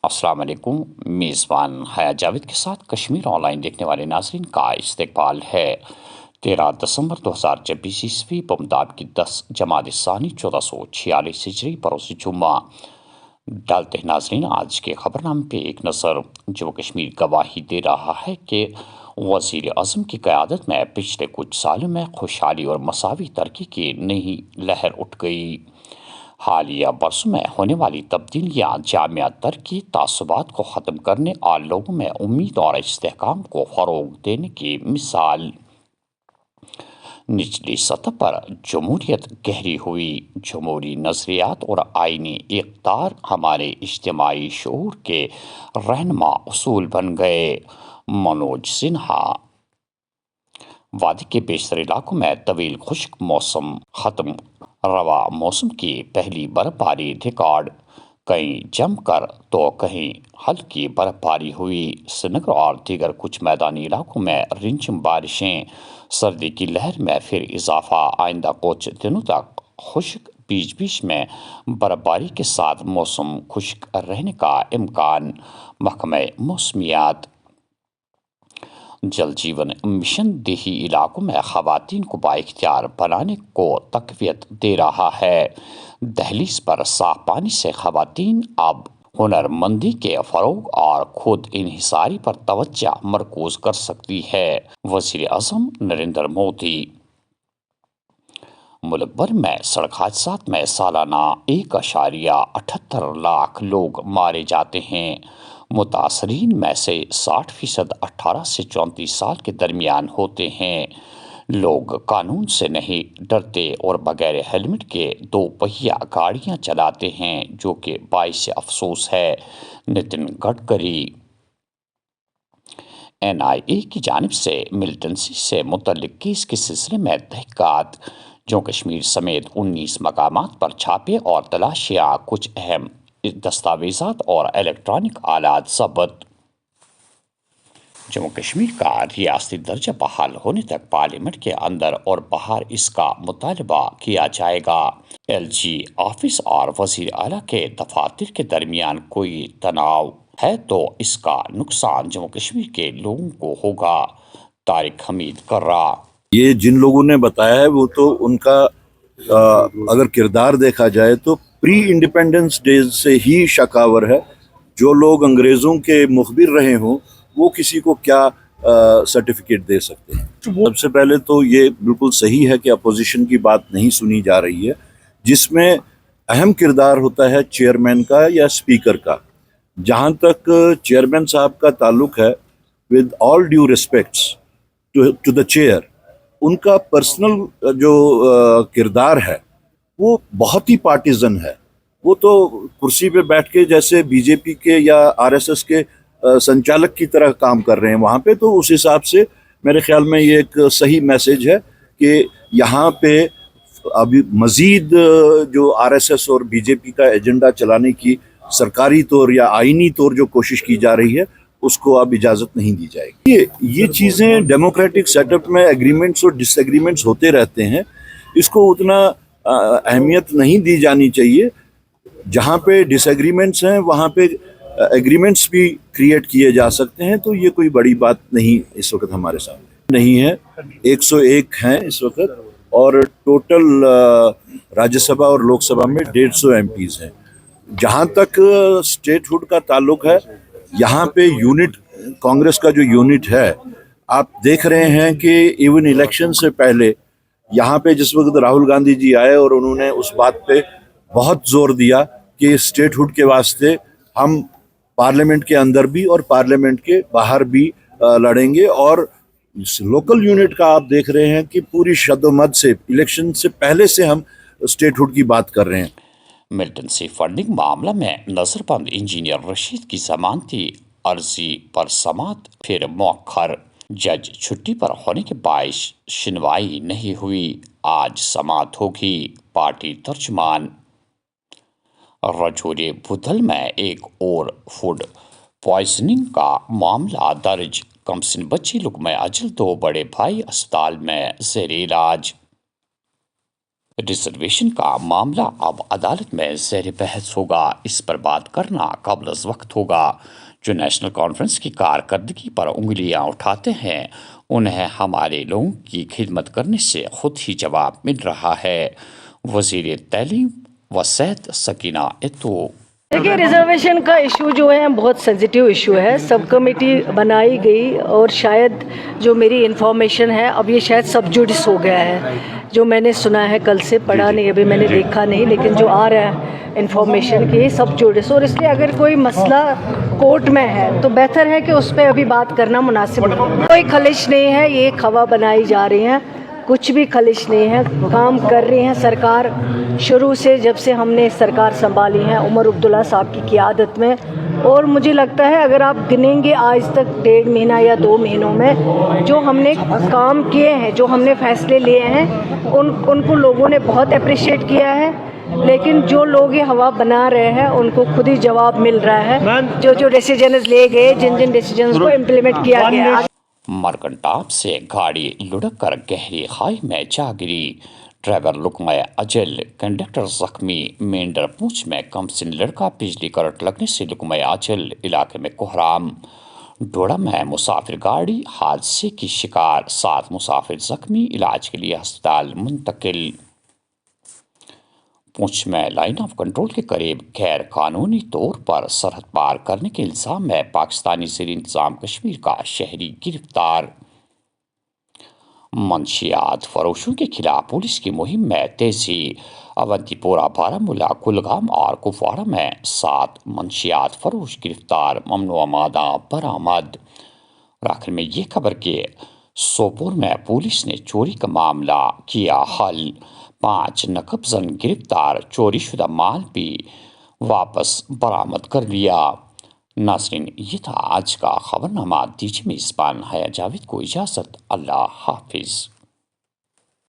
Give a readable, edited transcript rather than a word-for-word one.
अस्सलाम वालेकुम। मेज़बान हया जावेद के साथ कश्मीर ऑनलाइन देखने वाले नाजरीन का इस्तकबाल है। 13 दिसंबर 2026 ईस्वी बमदाब की 10 जमात सानी 1446 हिजरी बरोज़ जुम्मा। डालते हैं नाजरीन आज के खबरनामे पे एक नज़र। जम्मू कश्मीर गवाही दे रहा है कि वज़ीर आज़म की क़यादत में पिछले कुछ सालों में खुशहाली और मसावी तरक्की की नई लहर उठ गई। हालिया बरसों में होने वाली तब्दीलियाँ जामिया तरक्की, तासुबात को ख़त्म करने और लोगों में उम्मीद और इस्तेहकाम को फ़रोग़ देने की मिसाल। निचली सतह पर जमहूरियत गहरी हुई। जमहूरी नज़रियात और आइनी इक़्तिदार हमारे इज्तिमाई शऊर के रहनुमा उसूल बन गए। मनोज सिन्हा। वादी के बेशतर इलाकों में तवील खुश्क मौसम ख़त्म। रवा मौसम की पहली बर्फबारी रिकॉर्ड। कहीं जमकर तो कहीं हल्की बर्फबारी हुई। श्रीनगर और दीगर कुछ मैदानी इलाकों में रिमझिम बारिशें। सर्दी की लहर में फिर इजाफा। आइंदा कुछ दिनों तक खुश्क, बीच बीच में बर्फबारी के साथ मौसम खुश्क रहने का इम्कान। महकमे मौसमियात। जल जीवन मिशन देही इलाकों में ख़वातीन को बाइख्तियार बनाने को तक़वियत दे रहा है। दहलीज पर साफ पानी से ख़वातीन अब हुनरमंदी के फ़रोग़ और खुद इन्हिसारी पर तवज्जो मरकूज़ कर सकती है। वज़ीर आज़म नरेंद्र मोदी। मुल्क भर में सड़क हादसात में सालाना 1.78 लाख लोग मारे जाते हैं। मुतासरीन में से 60% 18 से 34 साल के दरमियान होते हैं। लोग कानून से नहीं डरते और बगैर हेलमेट के 2 पहिया गाड़ियां चलाते हैं, जो कि बाइस अफसोस है। नितिन गडकरी। NIA की जानिब से मिलिटेंसी से मुतल्लिक केस के सिलसिले में तहक़ीक़ात। जम्मू कश्मीर समेत 19 मकामात पर छापे और तलाशियाँ। कुछ अहम दस्तावेज़ात और इलेक्ट्रॉनिक आलात ज़ब्त। जम्मू कश्मीर का रियासती दर्जा बहाल होने तक पार्लियामेंट के अंदर और बाहर इसका मुतालबा किया जाएगा। LG ऑफिस और वज़ीर आला के दफातर के दरमियान कोई तनाव है तो इसका नुकसान जम्मू कश्मीर के लोगों को होगा। तारिक हमीद कर्रा। ये जिन लोगों ने बताया है वो तो उनका अगर किरदार देखा जाए तो प्री इंडिपेंडेंस डेज से ही शकावर है। जो लोग अंग्रेज़ों के मुखबिर रहे हों वो किसी को क्या सर्टिफिकेट दे सकते हैं। सबसे पहले तो ये बिल्कुल सही है कि अपोजिशन की बात नहीं सुनी जा रही है, जिसमें अहम किरदार होता है चेयरमैन का या स्पीकर का। जहाँ तक चेयरमैन साहब का ताल्लुक है, with all due respects to the chair, उनका पर्सनल जो किरदार है वो बहुत ही पार्टिजन है। वो तो कुर्सी पे बैठ के जैसे बीजेपी के या आरएसएस के संचालक की तरह काम कर रहे हैं वहाँ पे। तो उस हिसाब से मेरे ख्याल में ये एक सही मैसेज है कि यहाँ पे अभी मज़ीद जो आरएसएस और बीजेपी का एजेंडा चलाने की सरकारी तौर या आईनी तौर जो कोशिश की जा रही है उसको अब इजाज़त नहीं दी जाएगी। ये चीज़ें डेमोक्रेटिक सेटअप में एग्रीमेंट्स और डिसएग्रीमेंट्स होते रहते हैं, इसको उतना अहमियत नहीं दी जानी चाहिए। जहाँ पे डिसएग्रीमेंट्स हैं वहाँ पे एग्रीमेंट्स भी क्रिएट किए जा सकते हैं, तो ये कोई बड़ी बात नहीं इस वक्त हमारे सामने नहीं है। 101 हैं इस वक्त और टोटल राज्यसभा और लोकसभा में 150 MPs हैं। जहाँ तक स्टेटहुड का ताल्लुक है, यहाँ पे यूनिट, कांग्रेस का जो यूनिट है, आप देख रहे हैं कि इवन इलेक्शन से पहले यहाँ पे जिस वक्त राहुल गांधी जी आए और उन्होंने उस बात पे बहुत जोर दिया कि स्टेटहुड के वास्ते हम पार्लियामेंट के अंदर भी और पार्लियामेंट के बाहर भी लड़ेंगे। और इस लोकल यूनिट का आप देख रहे हैं कि पूरी शद्दोमद से इलेक्शन से पहले से हम स्टेटहुड की बात कर रहे हैं। मिलिटेंसी फंडिंग मामला में नजरबंद इंजीनियर रशीद की जमानती अर्जी पर समात फिर मौखर। जज छुट्टी पर होने के बायस सुनवाई नहीं हुई। आज समात होगी। पार्टी तर्जुमान। रजौरी बुधल में एक और फूड पॉइजनिंग का मामला दर्ज। कमसिन बच्ची लुकमा अजल 2 बड़े भाई अस्पताल में ज़ेर इलाज। ریزرویشن کا معاملہ اب عدالت میں زیر بحث ہوگا، اس پر بات کرنا قبل از وقت ہوگا۔ جو نیشنل کانفرنس کی کارکردگی پر انگلیاں اٹھاتے ہیں انہیں ہمارے لوگوں کی خدمت کرنے سے خود ہی جواب مل رہا ہے۔ وزیر تعلیم و صحت سکینہ اتو۔ دیکھیے، ریزرویشن کا ایشو جو ہے بہت سینسیٹیو ایشو ہے۔ سب کمیٹی بنائی گئی اور شاید جو میری انفارمیشن ہے اب یہ شاید سب جوڈس ہو گیا ہے، جو میں نے سنا ہے، کل سے پڑھا نہیں، ابھی میں نے دیکھا نہیں، لیکن جو آ رہا ہے انفارمیشن کی سب جوڈس، اور اس لیے اگر کوئی مسئلہ کورٹ میں ہے تو بہتر ہے کہ اس پہ ابھی بات کرنا مناسب نہیں۔ کوئی خلش نہیں ہے، یہ خواہ بنائی جا رہی ہیں، کچھ بھی خلش نہیں ہے، کام کر رہی ہیں سرکار شروع سے، جب سے ہم نے سرکار سنبھالی ہے عمر عبداللہ صاحب کی قیادت میں۔ اور مجھے لگتا ہے اگر آپ گنیں گے آج تک 1.5 مہینہ یا 2 مہینوں میں جو ہم نے کام کیے ہیں، جو ہم نے فیصلے لیے ہیں، ان کو لوگوں نے بہت اپریشیٹ کیا ہے، لیکن جو لوگ یہ ہوا بنا رہے ہیں ان کو خود ہی جواب مل رہا ہے، جو ڈیسیجنز لے گئے، جن ڈیسیجنز کو امپلیمنٹ کیا گیا۔ مرکنٹاپ سے گاڑی لڑک کر گہری خائی میں جا گری، ڈرائیور لقمہ اجل، کنڈکٹر زخمی۔ مینڈر پونچھ میں کم سن لڑکا بجلی کرنٹ لگنے سے لقمہ اجل، علاقے میں کوہرام۔ ڈوڑا میں مسافر گاڑی حادثے کی شکار، 7 مسافر زخمی، علاج کے لیے ہسپتال منتقل۔ پونچھ میں لائن آف کنٹرول کے قریب غیر قانونی طور پر سرحد پار کرنے کے الزام میں پاکستانی زیر انتظام کشمیر کا شہری گرفتار۔ منشیات فروشوں کے خلاف پولیس کی مہم میں تیزی، اونتی پورہ، بارہمولہ، کلگام اور کپواڑہ میں 7 منشیات فروش گرفتار، ممنوعہ مادہ برآمد۔ اور آخر میں یہ خبر کہ سوپور میں پولیس نے چوری کا معاملہ کیا حل، 5 نقب زن گرفتار، چوری شدہ مال بھی واپس برآمد کر لیا۔ ناظرین، یہ تھا آج کا خبرنامہ۔ دیجیے میزبان حیا جاوید کو اجازت۔ اللہ حافظ۔